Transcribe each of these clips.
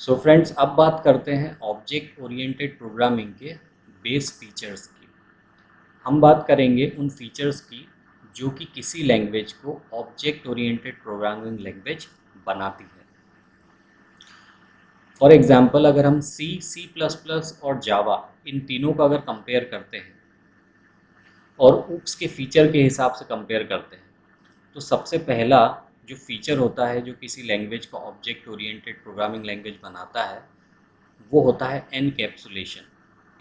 So friends, अब बात करते हैं ऑब्जेक्ट ओरिएंटेड प्रोग्रामिंग के बेस फीचर्स की। हम बात करेंगे उन फीचर्स की जो कि किसी लैंग्वेज को ऑब्जेक्ट ओरिएंटेड प्रोग्रामिंग लैंग्वेज बनाती है। फॉर एग्जांपल, अगर हम सी प्लस प्लस और जावा इन तीनों का अगर कंपेयर करते हैं और ऊप्स के फीचर के हिसाब से कंपेयर करते हैं, तो सबसे पहला जो फीचर होता है जो किसी लैंग्वेज को ऑब्जेक्ट ओरिएंटेड प्रोग्रामिंग लैंग्वेज बनाता है, वो होता है एनकैप्सुलेशन।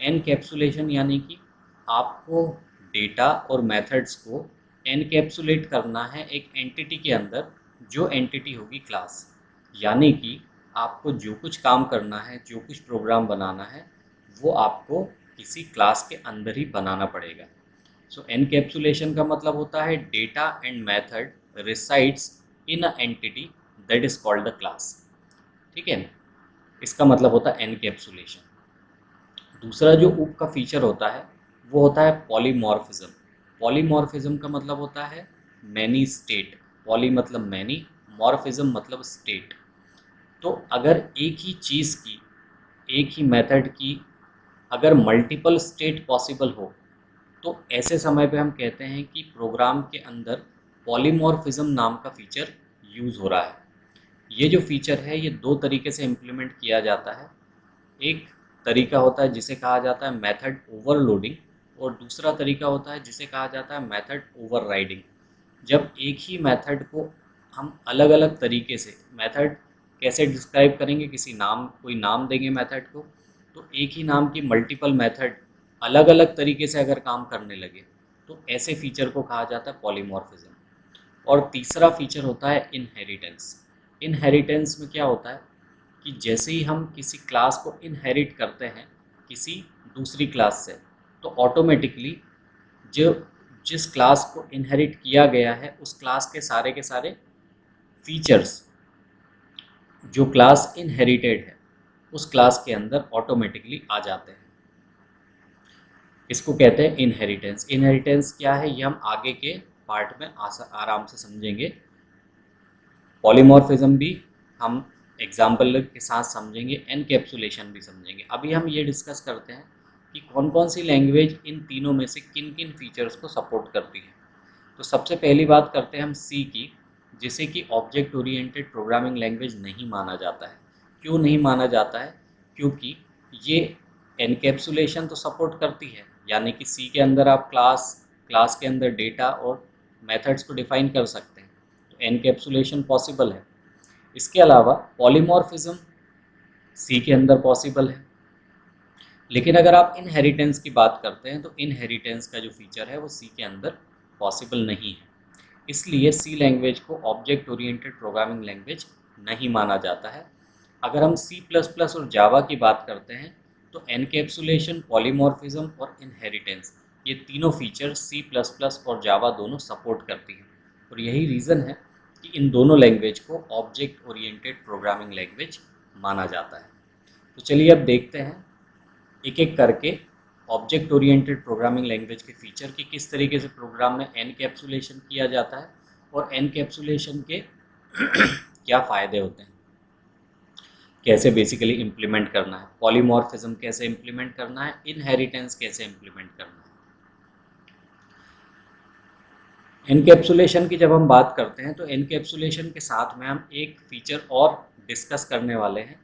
एनकैप्सुलेशन यानी कि आपको डेटा और मेथड्स को एनकैप्सुलेट करना है एक एंटिटी के अंदर, जो एंटिटी होगी क्लास। यानी कि आपको जो कुछ काम करना है, जो कुछ प्रोग्राम बनाना है, वो आपको किसी क्लास के अंदर ही बनाना पड़ेगा। सो एनकैप्सुलेशन का मतलब होता है data and method resides in a entity that is called the class. ठीक है, इसका मतलब होता है एनकैप्सुलेशन। दूसरा जो उप का फीचर होता है वो होता है पॉलीमॉर्फिज्म। पॉलीमॉर्फिज्म का मतलब होता है मैनी स्टेट। पॉली मतलब मैनी, मॉर्फिज्म मतलब स्टेट। तो अगर एक ही चीज़ की, एक ही मेथड की अगर मल्टीपल स्टेट पॉसिबल हो, तो ऐसे समय पे हम कहते हैं कि प्रोग्राम के अंदर पॉलीमॉर्फिज्म नाम का फीचर यूज़ हो रहा है। ये जो फीचर है ये दो तरीके से इम्प्लीमेंट किया जाता है। एक तरीका होता है जिसे कहा जाता है मेथड ओवरलोडिंग, और दूसरा तरीका होता है जिसे कहा जाता है मेथड ओवरराइडिंग। जब एक ही मेथड को हम अलग अलग तरीके से, मेथड कैसे डिस्क्राइब करेंगे, किसी नाम, कोई नाम देंगे मेथड को, तो एक ही नाम की मल्टीपल मेथड अलग अलग तरीके से अगर काम करने लगे, तो ऐसे फीचर को कहा जाता है पॉलीमॉर्फिज्म। और तीसरा फीचर होता है इनहेरिटेंस। इनहेरिटेंस में क्या होता है कि जैसे ही हम किसी क्लास को इनहेरिट करते हैं किसी दूसरी क्लास से, तो ऑटोमेटिकली जो जिस क्लास को इनहेरिट किया गया है उस क्लास के सारे फीचर्स जो क्लास इनहेरिटेड है उस क्लास के अंदर ऑटोमेटिकली आ जाते हैं। इसको कहते हैं इनहेरिटेंस। इनहेरिटेंस क्या है ये हम आगे के पार्ट में आराम से समझेंगे। पॉलीमॉर्फिज्म भी हम एग्जाम्पल के साथ समझेंगे, एनकैप्सुलेशन भी समझेंगे। अभी हम ये डिस्कस करते हैं कि कौन कौन सी लैंग्वेज इन तीनों में से किन किन फीचर्स को सपोर्ट करती है। तो सबसे पहली बात करते हैं हम सी की, जिसे कि ऑब्जेक्ट ओरिएंटेड प्रोग्रामिंग लैंग्वेज नहीं माना जाता है। क्यों नहीं माना जाता है? क्योंकि ये एनकैप्सुलेशन तो सपोर्ट करती है, यानी कि सी के अंदर आप क्लास, क्लास के अंदर डेटा और मेथड्स को डिफाइन कर सकते हैं, तो एनकैप्सुलेशन पॉसिबल है। इसके अलावा पॉलीमॉर्फिज्म सी के अंदर पॉसिबल है। लेकिन अगर आप इनहेरिटेंस की बात करते हैं तो इनहेरिटेंस का जो फीचर है वो सी के अंदर पॉसिबल नहीं है। इसलिए सी लैंग्वेज को ऑब्जेक्ट ओरिएंटेड प्रोग्रामिंग लैंग्वेज नहीं माना जाता है। अगर हम सी प्लस प्लस और जावा की बात करते हैं तो एनकैप्सुलेशन, पॉलीमॉर्फिज्म और इनहेरिटेंस, ये तीनों फीचर सी प्लस प्लस और जावा दोनों सपोर्ट करती हैं। और यही रीज़न है कि इन दोनों लैंग्वेज को ऑब्जेक्ट ओरिएंटेड प्रोग्रामिंग लैंग्वेज माना जाता है। तो चलिए अब देखते हैं एक एक करके ऑब्जेक्ट ओरिएंटेड प्रोग्रामिंग लैंग्वेज के फीचर की किस तरीके से प्रोग्राम में एनकैप्सुलेशन किया जाता है और एनकैप्सुलेशन के क्या फ़ायदे होते हैं, कैसे बेसिकली इम्प्लीमेंट करना है, पॉलीमॉर्फिज्म कैसे इम्प्लीमेंट करना है, इनहेरिटेंस कैसे इम्प्लीमेंट करना है। एनकैप्सुलेशन की जब हम बात करते हैं तो एनकैप्सुलेशन के साथ में हम एक फीचर और डिस्कस करने वाले हैं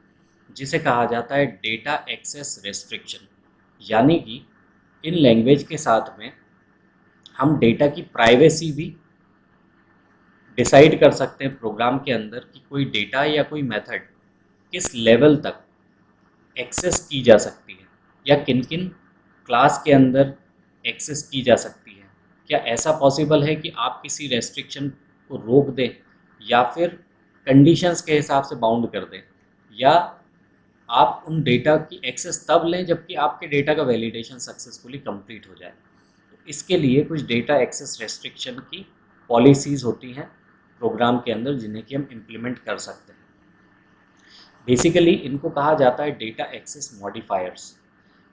जिसे कहा जाता है डेटा एक्सेस रेस्ट्रिक्शन। यानी कि इन लैंग्वेज के साथ में हम डेटा की प्राइवेसी भी डिसाइड कर सकते हैं प्रोग्राम के अंदर कि कोई डेटा या कोई मेथड किस लेवल तक एक्सेस की जा सकती है या किन किन क्लास के अंदर एक्सेस की जा सकती है। क्या ऐसा पॉसिबल है कि आप किसी रेस्ट्रिक्शन को रोक दें या फिर कंडीशंस के हिसाब से बाउंड कर दें, या आप उन डेटा की एक्सेस तब लें जबकि आपके डेटा का वैलिडेशन सक्सेसफुली कंप्लीट हो जाए। तो इसके लिए कुछ डेटा एक्सेस रेस्ट्रिक्शन की पॉलिसीज़ होती हैं प्रोग्राम के अंदर जिन्हें कि हम इम्प्लीमेंट कर सकते हैं। बेसिकली इनको कहा जाता है डेटा एक्सेस मॉडिफायर्स।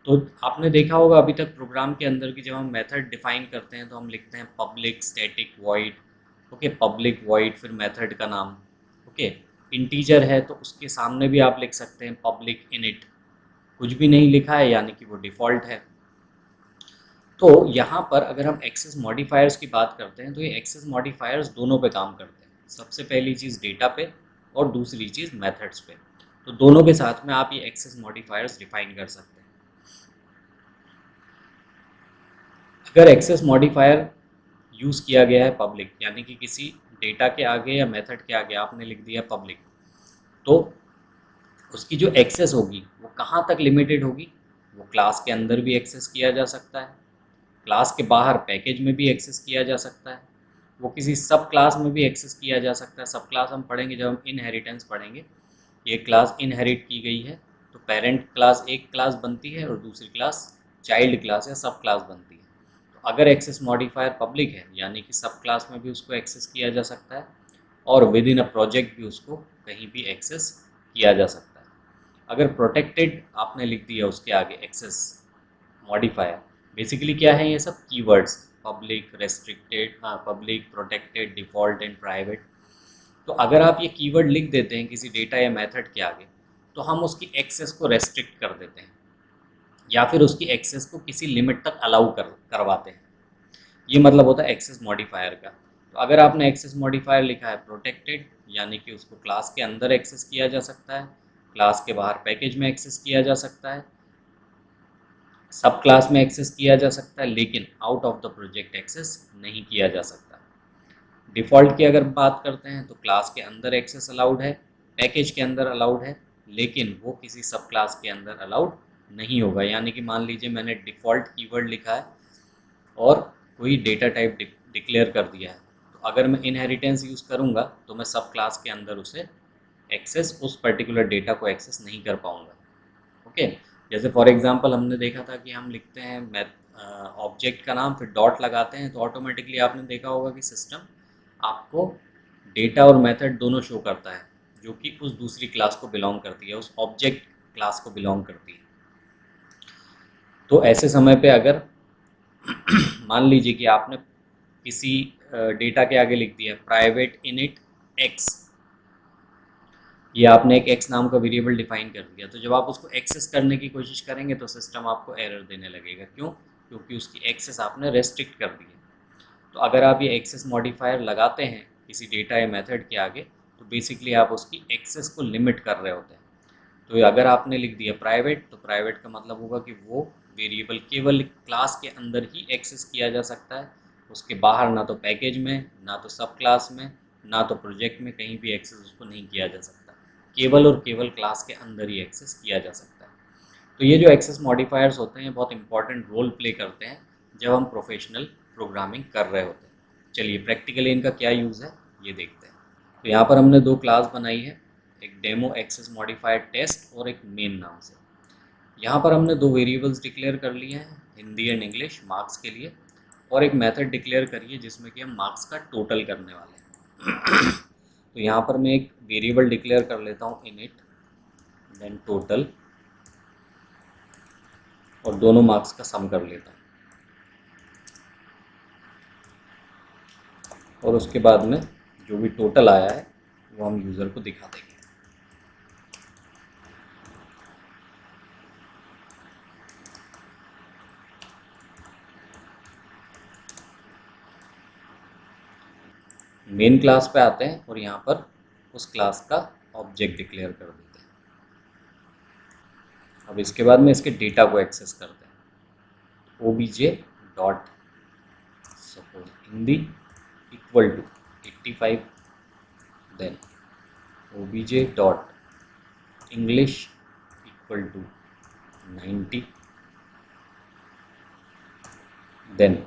तो आपने देखा होगा अभी तक प्रोग्राम के अंदर की जब हम मेथड डिफाइन करते हैं तो हम लिखते हैं public static void, okay, public void फिर मेथड का नाम, ओके। इंटीजर है तो उसके सामने भी आप लिख सकते हैं पब्लिक इनिट। कुछ भी नहीं लिखा है यानी कि वो डिफ़ॉल्ट है। तो यहाँ पर अगर हम एक्सेस मॉडिफायर्स की बात करते हैं तो ये एक्सेस मॉडिफायर्स दोनों पे काम करते हैं। सबसे पहली चीज़ डेटा पे और दूसरी चीज़ मेथड्स पे। तो दोनों के साथ में आप ये एक्सेस मॉडिफायर्स डिफाइन कर सकते हैं। अगर एक्सेस मॉडिफायर यूज़ किया गया है पब्लिक, यानी कि किसी डेटा के आगे या मेथड के आगे आपने लिख दिया पब्लिक, तो उसकी जो एक्सेस होगी वो कहाँ तक लिमिटेड होगी? वो क्लास के अंदर भी एक्सेस किया जा सकता है, क्लास के बाहर पैकेज में भी एक्सेस किया जा सकता है, वो किसी सब क्लास में भी एक्सेस किया जा सकता है। सब क्लास हम पढ़ेंगे जब हम इनहेरिटेंस पढ़ेंगे। ये क्लास इनहेरिट की गई है तो पेरेंट क्लास एक क्लास बनती है और दूसरी क्लास चाइल्ड क्लास या सब क्लास बनती है। तो अगर एक्सेस मॉडिफायर पब्लिक है यानी कि सब क्लास में भी उसको एक्सेस किया जा सकता है और विद इन अ प्रोजेक्ट भी उसको कहीं भी एक्सेस किया जा सकता है। अगर प्रोटेक्टेड आपने लिख दिया उसके आगे एक्सेस मॉडिफायर, बेसिकली क्या है ये सब keywords, public, restricted, public, protected, default and private. तो अगर आप ये कीवर्ड लिख देते हैं किसी डेटा या मेथड के आगे तो हम उसकी एक्सेस को रेस्ट्रिक्ट कर देते हैं या फिर उसकी एक्सेस को किसी लिमिट तक अलाउ करवाते हैं। ये मतलब होता है एक्सेस मॉडिफायर का। तो अगर आपने एक्सेस मॉडिफायर लिखा है प्रोटेक्टेड यानी कि उसको क्लास के अंदर एक्सेस किया जा सकता है, क्लास के बाहर पैकेज में एक्सेस किया जा सकता है, सब क्लास में एक्सेस किया जा सकता है, लेकिन out of the project access नहीं किया जा सकता। डिफ़ॉल्ट की अगर बात करते हैं तो क्लास के अंदर एक्सेस अलाउड है, पैकेज के अंदर अलाउड है, लेकिन वो किसी सब क्लास के अंदर अलाउड नहीं होगा। यानी कि मान लीजिए मैंने डिफ़ॉल्ट कीवर्ड लिखा है और कोई डेटा टाइप डिक्लेयर कर दिया है, तो अगर मैं इनहेरिटेंस यूज़ करूँगा तो मैं सब क्लास के अंदर उसे एक्सेस, उस पर्टिकुलर डेटा को एक्सेस नहीं कर पाऊँगा। ओके, जैसे फॉर एग्जांपल हमने देखा था कि हम लिखते हैं ऑब्जेक्ट का नाम फिर डॉट लगाते हैं तो ऑटोमेटिकली आपने देखा होगा कि सिस्टम आपको डेटा और मेथड दोनों शो करता है जो कि उस दूसरी क्लास को बिलोंग करती है, उस ऑब्जेक्ट क्लास को बिलोंग करती है। तो ऐसे समय पे अगर मान लीजिए कि आपने किसी डेटा के आगे लिख दिया प्राइवेट इनिट एक्स, ये आपने एक एक्स नाम का वेरिएबल डिफाइन कर दिया, तो जब आप उसको एक्सेस करने की कोशिश करेंगे तो सिस्टम आपको एरर देने लगेगा। क्यों? क्योंकि उसकी एक्सेस आपने रेस्ट्रिक्ट कर दी है। तो अगर आप ये एक्सेस मॉडिफायर लगाते हैं किसी डेटा या मेथड के आगे तो बेसिकली आप उसकी एक्सेस को लिमिट कर रहे होते हैं। तो अगर आपने लिख दिया प्राइवेट तो प्राइवेट का मतलब होगा कि वो वेरिएबल केवल क्लास के अंदर ही एक्सेस किया जा सकता है, उसके बाहर ना तो पैकेज में, ना तो सब क्लास में, ना तो प्रोजेक्ट में कहीं भी एक्सेस उसको नहीं किया जा सकता। केवल और केवल क्लास के अंदर ही एक्सेस किया जा सकता है। तो ये जो एक्सेस मॉडिफायर्स होते हैं बहुत इंपॉर्टेंट रोल प्ले करते हैं जब हम प्रोफेशनल प्रोग्रामिंग कर रहे होते हैं। चलिए प्रैक्टिकली इनका क्या यूज़ है ये देखते हैं। तो यहाँ पर हमने दो क्लास बनाई है, एक डेमो एक्सेस मॉडिफायर टेस्ट और एक मेन नाम से। यहाँ पर हमने दो वेरिएबल्स डिक्लेयर कर लिए हैं, हिंदी एंड इंग्लिश मार्क्स के लिए, और एक मेथड डिक्लेयर करिए जिसमें कि हम मार्क्स का टोटल करने वाले हैं। तो यहाँ पर मैं एक वेरिएबल डिक्लेयर कर लेता हूँ इनिट देन टोटल और दोनों मार्क्स का सम कर लेता हूँ और उसके बाद में जो भी टोटल आया है वो हम यूज़र को दिखा देंगे। मेन क्लास पे आते हैं और यहाँ पर उस क्लास का ऑब्जेक्ट डिक्लेयर कर देते हैं। अब इसके बाद में इसके डेटा को एक्सेस करते हैं। obj dot suppose Hindi equal to 85, then obj dot English equal to 90, then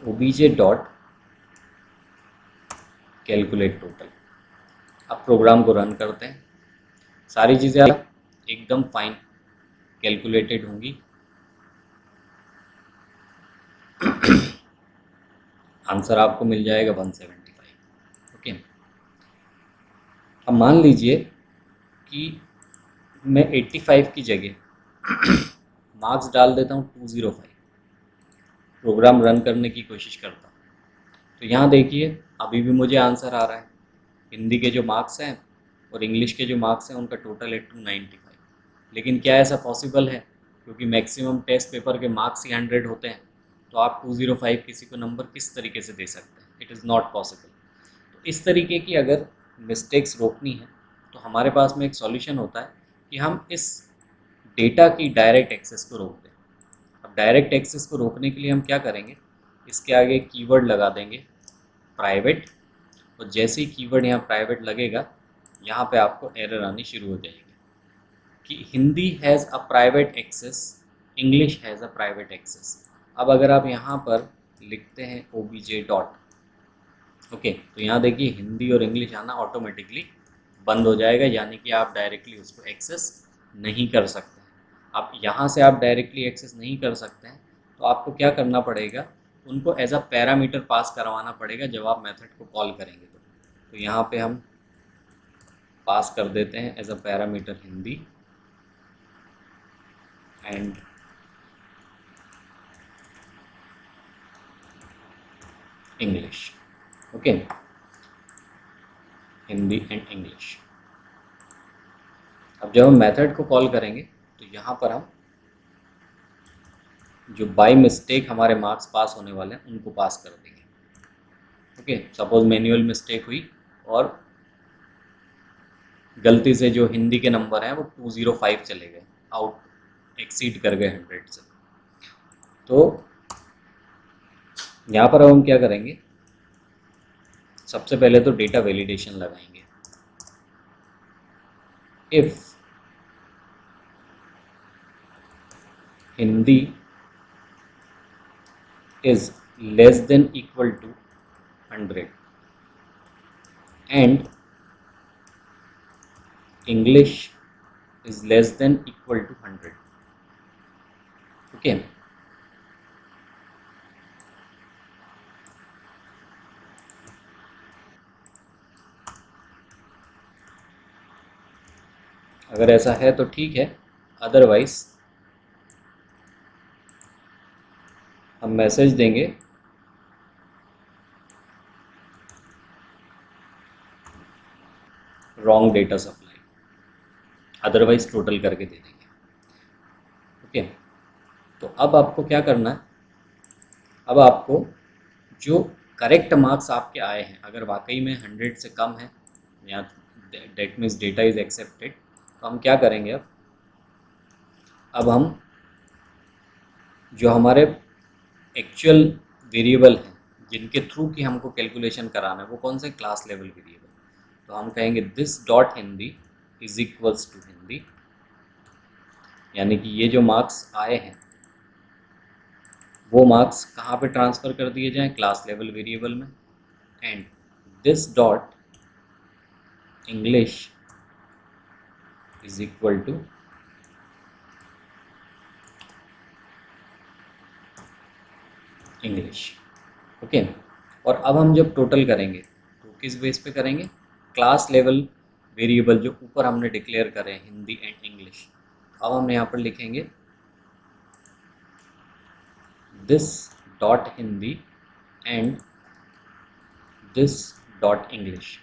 obj dot calculate total. अब प्रोग्राम को रन करते हैं, सारी चीज़ें एकदम फाइन कैलकुलेटेड होंगी। आंसर आपको मिल जाएगा 175। ओके, अब मान लीजिए कि मैं 85 की जगह मार्क्स डाल देता हूँ 205, प्रोग्राम रन करने की कोशिश करता हूँ। तो यहाँ देखिए अभी भी मुझे आंसर आ रहा है, हिंदी के जो मार्क्स हैं और इंग्लिश के जो मार्क्स हैं उनका टोटल है 295। लेकिन क्या ऐसा पॉसिबल है? क्योंकि मैक्सिमम टेस्ट पेपर के मार्क्स ही 100 होते हैं, तो आप 205 किसी को नंबर किस तरीके से दे सकते हैं? It is not possible. तो इस तरीके की अगर मिस्टेक्स रोकनी है तो हमारे पास में एक सॉल्यूशन होता है कि हम इस डेटा की डायरेक्ट एक्सेस को रोक दें। अब डायरेक्ट एक्सेस को रोकने के लिए हम क्या करेंगे, इसके आगे एक कीवर्ड लगा देंगे प्राइवेट, और जैसे ही कीवर्ड यहाँ प्राइवेट लगेगा यहाँ पे आपको एरर आनी शुरू हो जाएगी कि Hindi has a private access, English has a private access. अब अगर आप यहाँ पर लिखते हैं OBJ डॉट, ओके, तो यहाँ देखिए हिंदी और इंग्लिश आना ऑटोमेटिकली बंद हो जाएगा, यानी कि आप डायरेक्टली उसको एक्सेस नहीं कर सकते हैं। अब यहाँ से आप डायरेक्टली एक्सेस नहीं कर सकते हैं तो आपको क्या करना पड़ेगा, उनको एज अ पैरामीटर पास करवाना पड़ेगा जब आप मेथड को कॉल करेंगे। तो यहाँ पे हम पास कर देते हैं as a parameter Hindi and English, okay, Hindi and English. अब जब हम मेथड को कॉल करेंगे तो यहाँ पर हम जो बाय मिस्टेक हमारे मार्क्स पास होने वाले हैं उनको पास कर देंगे। ओके, सपोज मैन्युअल मिस्टेक हुई और गलती से जो हिंदी के नंबर हैं वो 205 चले गए, आउट एक्सीड कर गए 100 से। तो यहाँ पर अब हम क्या करेंगे, सबसे पहले तो डेटा वैलिडेशन लगाएंगे। If Hindi is less than equal to 100 and English is less than equal to 100, okay, अगर ऐसा है तो ठीक है, अदरवाइज हम मैसेज देंगे wrong data supply, otherwise total करके दे देंगे। ओके, तो अब आपको क्या करना है, अब आपको जो करेक्ट मार्क्स आपके आए हैं अगर वाकई में 100 से कम है या that means data is accepted, तो हम क्या करेंगे, अब हम जो हमारे एक्चुअल वेरिएबल हैं जिनके थ्रू कि हमको कैलकुलेशन कराना है वो कौन से, क्लास लेवल वेरिएबल, तो हम कहेंगे this dot Hindi is equals to Hindi, यानी कि ये जो मार्क्स आए हैं वो मार्क्स कहाँ पे ट्रांसफ़र कर दिए जाएं, क्लास लेवल वेरिएबल में, and this dot English is equal to English, okay. और अब हम जब टोटल करेंगे तो किस बेस पे करेंगे, क्लास लेवल वेरिएबल जो ऊपर हमने डिक्लेयर करे हैं हिंदी एंड इंग्लिश, अब हम यहाँ पर लिखेंगे this dot Hindi and this dot English.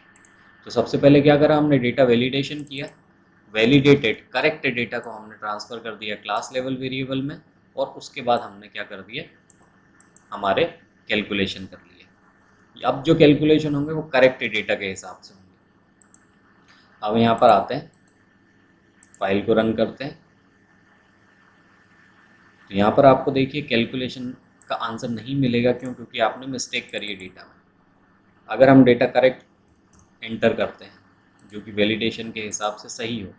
तो सबसे पहले क्या करा हमने, डेटा वैलिडेशन किया, वैलिडेटेड करेक्ट डेटा को हमने ट्रांसफ़र कर दिया क्लास लेवल वेरिएबल में, और उसके बाद हमने क्या कर दिया, हमारे कैलकुलेशन कर लिए। अब जो कैलकुलेशन होंगे वो करेक्ट डेटा के हिसाब से होंगे। अब यहाँ पर आते हैं, फाइल को रन करते हैं, तो यहाँ पर आपको देखिए कैलकुलेशन का आंसर नहीं मिलेगा, क्यों, क्योंकि आपने मिस्टेक करी है डेटा में। अगर हम डेटा करेक्ट एंटर करते हैं जो कि वैलिडेशन के हिसाब से सही हो,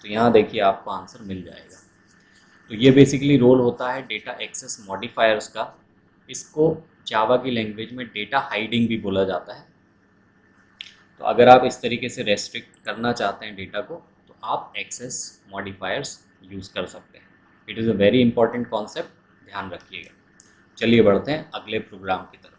तो यहाँ देखिए आपको आंसर मिल जाएगा। तो ये बेसिकली रोल होता है डेटा एक्सेस मॉडिफायर्स का। इसको जावा की लैंग्वेज में डेटा हाइडिंग भी बोला जाता है। तो अगर आप इस तरीके से रेस्ट्रिक्ट करना चाहते हैं डेटा को, तो आप एक्सेस मॉडिफायर्स यूज़ कर सकते हैं। It is a very important concept, ध्यान रखिएगा। चलिए बढ़ते हैं अगले प्रोग्राम की तरफ।